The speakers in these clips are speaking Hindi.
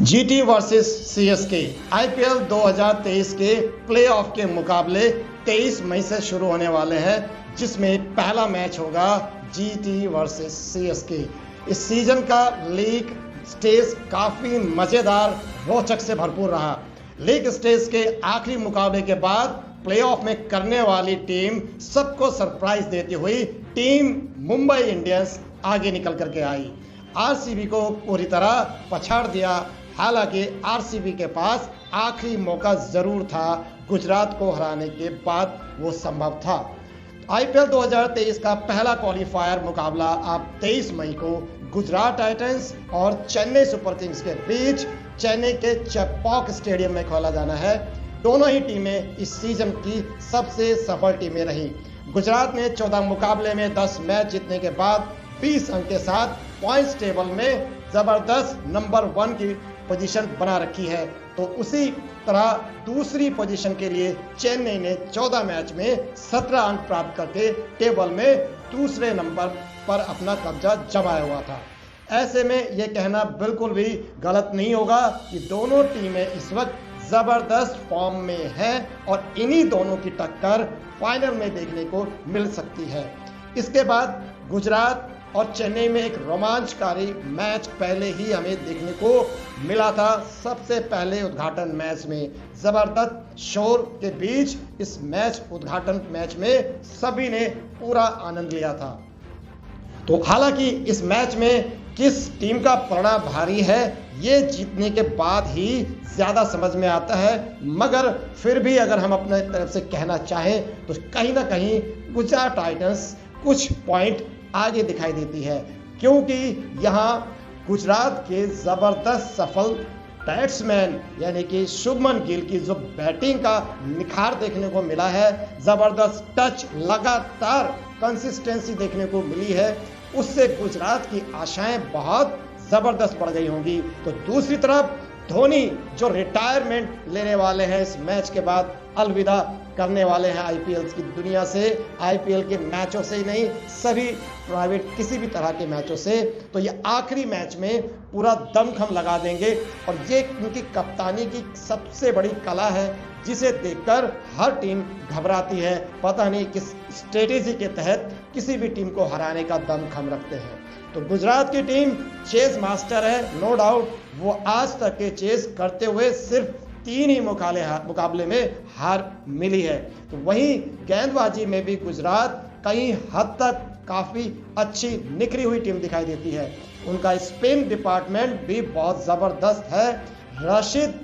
जीटी वर्सेस सीएसके आईपीएल 2023 के प्लेऑफ के मुकाबले 23 मई से शुरू होने वाले हैं, जिसमें पहला मैच होगा जीटी वर्सेस सीएसके। इस सीजन का लीग स्टेज काफ़ी मज़ेदार रोचक से भरपूर रहा। लीग स्टेज के आखिरी मुकाबले के बाद प्लेऑफ में करने वाली टीम सबको सरप्राइज देती हुई टीम मुंबई इंडियंस आगे निकल करके आई। आरसीबी को पूरी तरह पछाड़ दिया। हालांकि आरसीबी के पास आखिरी मौका जरूर था, गुजरात को हराने के बाद वो संभव था। आईपीएल 2023 का पहला क्वालिफायर मुकाबला अब 23 मई को गुजरात टाइटंस और चेन्नई सुपर किंग्स के बीच चेन्नई के चेपॉक स्टेडियम में खेला जाना है। दोनों ही टीमें इस सीजन की सबसे सफल टीमें रही। गुजरात ने 14 मुकाबले में 10 मैच जीतने के बाद 20 अंक के साथ पॉइंट्स टेबल में जबरदस्त नंबर 1 की पोजीशन बना रखी है, तो उसी तरह दूसरी पोजीशन के लिए चेन्नई ने 14 मैच में 17 अंक प्राप्त करके टेबल में दूसरे नंबर पर अपना कब्जा जमाया हुआ था। ऐसे में यह कहना बिल्कुल भी गलत नहीं होगा कि दोनों टीमें इस वक्त जबरदस्त फॉर्म में हैं और इन्हीं दोनों की टक्कर फाइनल में देखने को मिल सकती है। इसके बाद गुजरात और चेन्नई में एक रोमांचकारी मैच पहले ही हमें देखने को मिला था। सबसे पहले उद्घाटन मैच में जबरदस्त शोर के बीच इस उद्घाटन मैच में सभी ने पूरा आनंद लिया था। तो हालांकि इस मैच में किस टीम का पलड़ा भारी है ये जीतने के बाद ही ज़्यादा समझ में आता है, मगर फिर भी अगर हम अपने तरफ से कहना चाहें तो कहीं ना कहीं गुजरात टाइटंस कुछ पॉइंट आगे दिखाई देती है, क्योंकि यहाँ गुजरात के ज़बरदस्त सफल बैट्समैन यानी कि शुभमन गिल की जो बैटिंग का निखार देखने को मिला है, ज़बरदस्त टच, लगातार कंसिस्टेंसी देखने को मिली है, उससे गुजरात की आशाएं बहुत ज़बरदस्त बढ़ गई होंगी। तो दूसरी तरफ धोनी जो रिटायरमेंट लेने वाले हैं, इस मैच के बाद अलविदा करने वाले हैं आईपीएल की दुनिया से, आईपीएल के मैचों से ही नहीं, सभी प्राइवेट किसी भी तरह के मैचों से। तो ये आखिरी मैच में पूरा दमखम लगा देंगे और ये उनकी कप्तानी की सबसे बड़ी कला है, जिसे देखकर हर टीम घबराती है। पता नहीं किस स्ट्रेटेजी के तहत किसी भी टीम को हराने का दमखम रखते हैं। तो गुजरात की टीम चेस मास्टर है, नो डाउट। वो आज तक के चेस करते हुए सिर्फ 3 ही मुकाबले में हार मिली है। तो वहीं गेंदबाजी में भी गुजरात कई हद तक काफ़ी अच्छी निखरी हुई टीम दिखाई देती है। उनका स्पिन डिपार्टमेंट भी बहुत ज़बरदस्त है।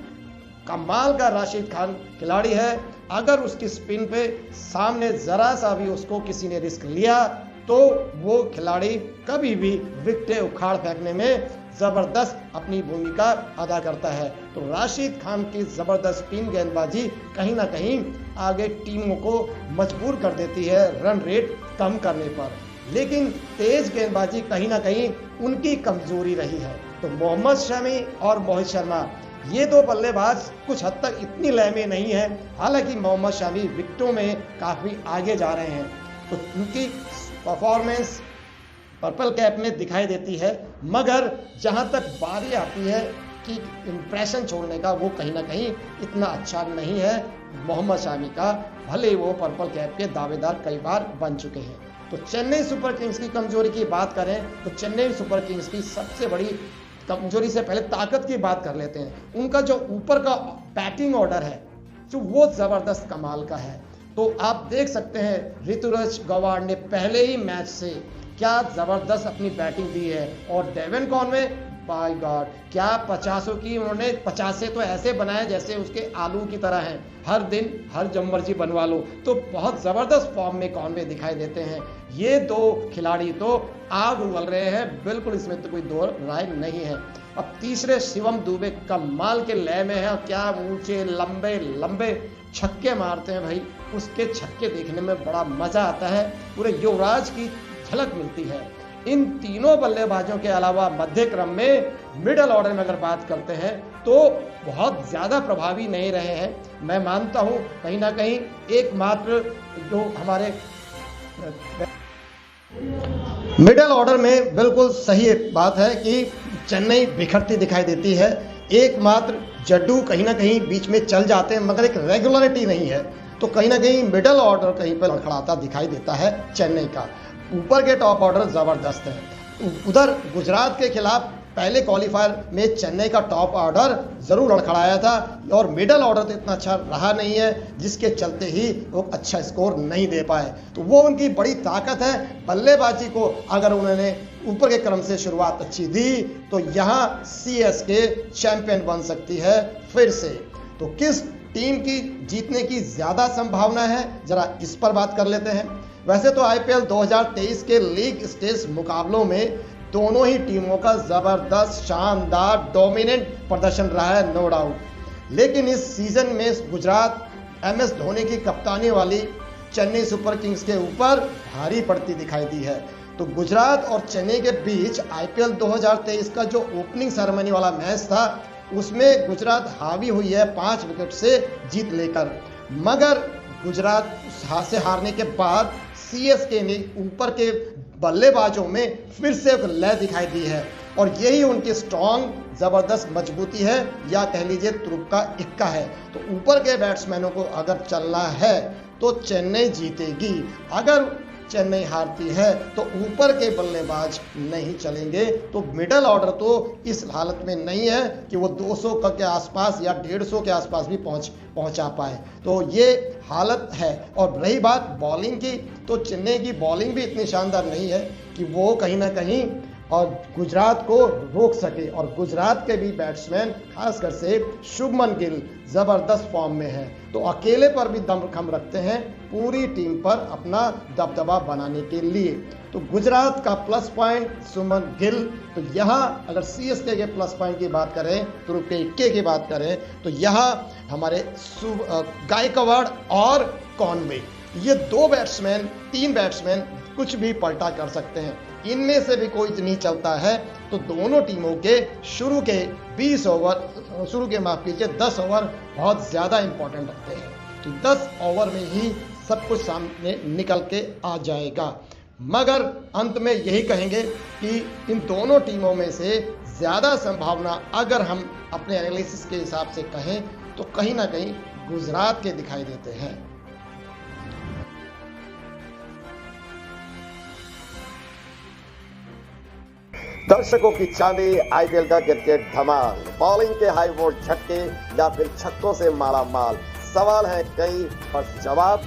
कमाल का राशिद खान खिलाड़ी है। अगर उसकी स्पिन पे सामने ज़रा सा भी उसको किसी ने रिस्क लिया तो वो खिलाड़ी कभी भी विकेटें उखाड़ फेंकने में ज़बरदस्त अपनी भूमिका अदा करता है। तो राशिद खान की ज़बरदस्त स्पिन गेंदबाजी कहीं ना कहीं आगे टीमों को मजबूर कर देती है रन रेट कम करने पर, लेकिन तेज गेंदबाजी कहीं ना कहीं उनकी कमजोरी रही है। तो मोहम्मद शमी और मोहित शर्मा ये 2 बल्लेबाज कुछ हद तक इतनी लय में नहीं है। हालांकि मोहम्मद शमी विकेटों में काफ़ी आगे जा रहे हैं, तो उनकी परफॉर्मेंस पर्पल कैप में दिखाई देती है, मगर जहां तक बारी आती है कि इंप्रेशन छोड़ने का, वो कहीं ना कहीं इतना अच्छा नहीं है मोहम्मद शमी का, भले वो पर्पल कैप के दावेदार कई बार बन चुके हैं। तो चेन्नई सुपर किंग्स की कमजोरी की बात करें तो चेन्नई सुपर किंग्स की सबसे बड़ी कमजोरी से पहले ताकत की बात कर लेते हैं। उनका जो ऊपर का बैटिंग ऑर्डर है जो वो ज़बरदस्त कमाल का है। तो आप देख सकते हैं ऋतुराज गवाड़ ने पहले ही मैच से क्या ज़बरदस्त अपनी बैटिंग दी है, और डेवन कॉनवे बाय गॉड क्या 50 की उन्होंने 50 तो ऐसे बनाए जैसे उसके आलू की तरह हैं, हर दिन हर जब मर्जी बनवा लो। तो बहुत ज़बरदस्त फॉर्म में कॉनवे दिखाई देते हैं। ये 2 खिलाड़ी तो आग उगल रहे हैं, बिल्कुल इसमें तो कोई दो राय नहीं है। अब तीसरे शिवम दुबे कमाल के लय में है, क्या ऊंचे लंबे लंबे छक्के मारते हैं भाई, उसके छक्के देखने में बड़ा मज़ा आता है, पूरे युवराज की झलक मिलती है। इन तीनों बल्लेबाजों के अलावा मध्य क्रम में मिडल ऑर्डर में अगर बात करते हैं तो बहुत ज़्यादा प्रभावी नहीं रहे हैं। मैं मानता हूं कहीं ना कहीं एकमात्र जो हमारे मिडल ऑर्डर में बिल्कुल सही बात है कि चेन्नई बिखरती दिखाई देती है। एकमात्र जड्डू कहीं ना कहीं बीच में चल जाते हैं, मगर एक रेगुलरिटी नहीं है। तो कहीं ना कहीं मिडल ऑर्डर कहीं पर लड़खड़ाता दिखाई देता है चेन्नई का। ऊपर के टॉप ऑर्डर ज़बरदस्त है। उधर गुजरात के खिलाफ पहले क्वालिफायर में चेन्नई का टॉप ऑर्डर ज़रूर लड़खड़ाया था और मिडल ऑर्डर तो इतना अच्छा रहा नहीं है, जिसके चलते ही वो अच्छा स्कोर नहीं दे पाए। तो वो उनकी बड़ी ताकत है। बल्लेबाजी को अगर उन्होंने ऊपर के क्रम से शुरुआत अच्छी दी तो यहाँ सीएसके चैंपियन बन सकती है फिर से। तो किस टीम की जीतने की ज़्यादा संभावना है, ज़रा इस पर बात कर लेते हैं। वैसे तो आईपीएल 2023 के लीग स्टेज मुकाबलों में दोनों ही टीमों का ज़बरदस्त शानदार डोमिनेंट प्रदर्शन रहा है, नो डाउट। लेकिन इस सीज़न में गुजरात एमएस धोनी की कप्तानी वाली चेन्नई सुपर किंग्स के ऊपर भारी पड़ती दिखाई दी है। तो गुजरात और चेन्नई के बीच आईपीएल 2023 का जो ओपनिंग सेरेमनी वाला मैच था, उसमें गुजरात हावी हुई है 5 विकेट से जीत लेकर। मगर गुजरात से हारने के बाद सीएसके ने ऊपर के बल्लेबाजों में फिर से एक लय दिखाई दी है और यही उनकी स्ट्रॉन्ग ज़बरदस्त मजबूती है, या कह लीजिए तुरुप का इक्का है। तो ऊपर के बैट्समैनों को अगर चलना है तो चेन्नई जीतेगी। अगर चेन्नई हारती है तो ऊपर के बल्लेबाज नहीं चलेंगे। तो मिडल ऑर्डर तो इस हालत में नहीं है कि वो 200 के आसपास या 150 के आसपास भी पहुंचा पाए। तो ये हालत है। और रही बात बॉलिंग की, तो चेन्नई की बॉलिंग भी इतनी शानदार नहीं है कि वो कहीं ना कहीं और गुजरात को रोक सके। और गुजरात के भी बैट्समैन खासकर से शुभमन गिल ज़बरदस्त फॉर्म में है, तो अकेले पर भी दमखम रखते हैं पूरी टीम पर अपना दबदबा बनाने के लिए। तो गुजरात का प्लस पॉइंट शुभमन गिल। तो यहाँ अगर सीएसके के प्लस पॉइंट की बात करें, तुरुप के इक्के की बात करें, तो यहाँ हमारे गायकवाड़ और कॉनवे, ये 2 बैट्समैन 3 बैट्समैन कुछ भी पलटा कर सकते हैं। इनमें से भी कोई नहीं चलता है तो दोनों टीमों के शुरू के 10 ओवर बहुत ज़्यादा इंपॉर्टेंट रखते हैं। तो 10 ओवर में ही सब कुछ सामने निकल के आ जाएगा। मगर अंत में यही कहेंगे कि इन दोनों टीमों में से ज़्यादा संभावना अगर हम अपने एनालिसिस के हिसाब से कहें तो कहीं ना कहीं गुजरात के दिखाई देते हैं। दर्शकों की चांदी आईपीएल का क्रिकेट धमाल, बॉलिंग के हाई वोल्ट झटके या फिर छक्कों से माला माल, सवाल है कई और जवाब